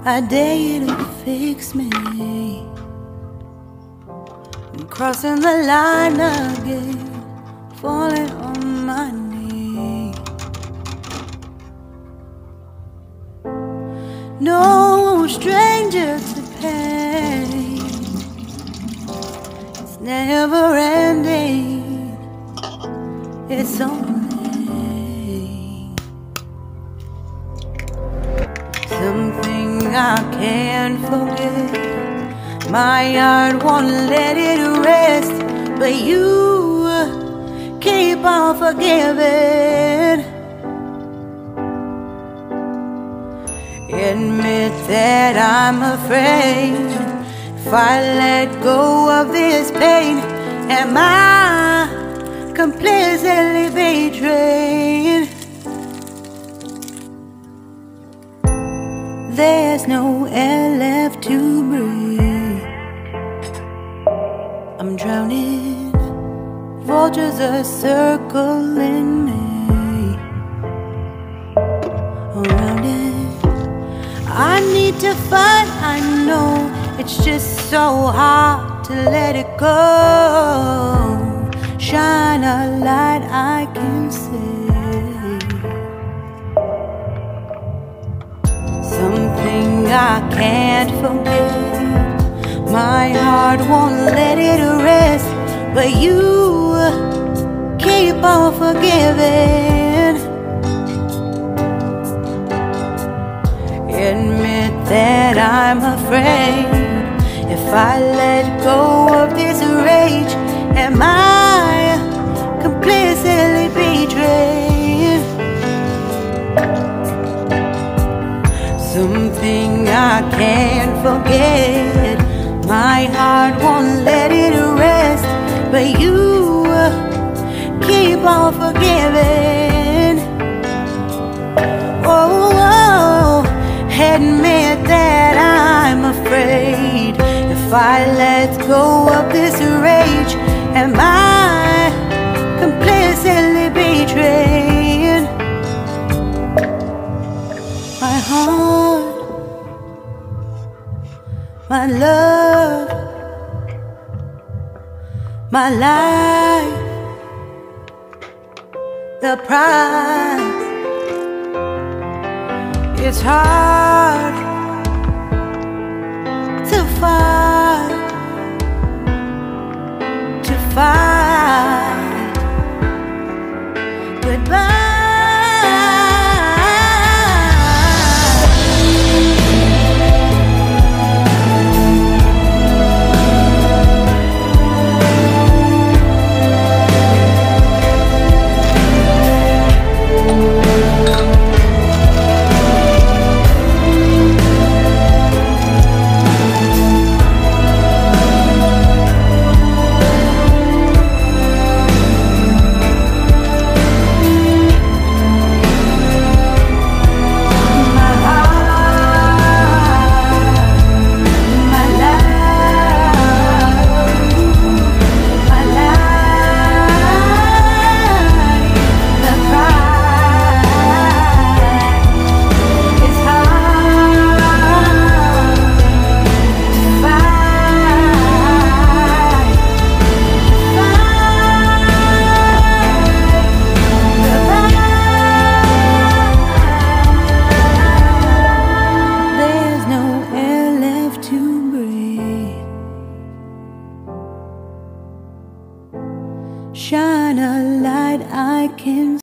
I dare you to fix me. I'm crossing the line again, falling on my knees. No stranger to pain, it's never ending, it's only something I can't forget. My heart won't let it rest, but you keep on forgiving. Admit that I'm afraid, if I let go of this pain, am I completely betrayed? There's no air left to breathe. I'm drowning, vultures are circling me. Around it, I need to fight, I know it's just so hard to let it go. Shine a light I can see, something I can't forget. My heart won't let it rest, but you keep on forgiving. Admit that I'm afraid, if I let go of this rage, am I completely betrayed? Something I can't forget. My heart won't let it rest, but you keep on forgiving. Oh, admit that I'm afraid, if I let go of this rage, am I completely betrayed? My heart, my love, my life, the price. It's hard to fight, goodbye. Shine a light I can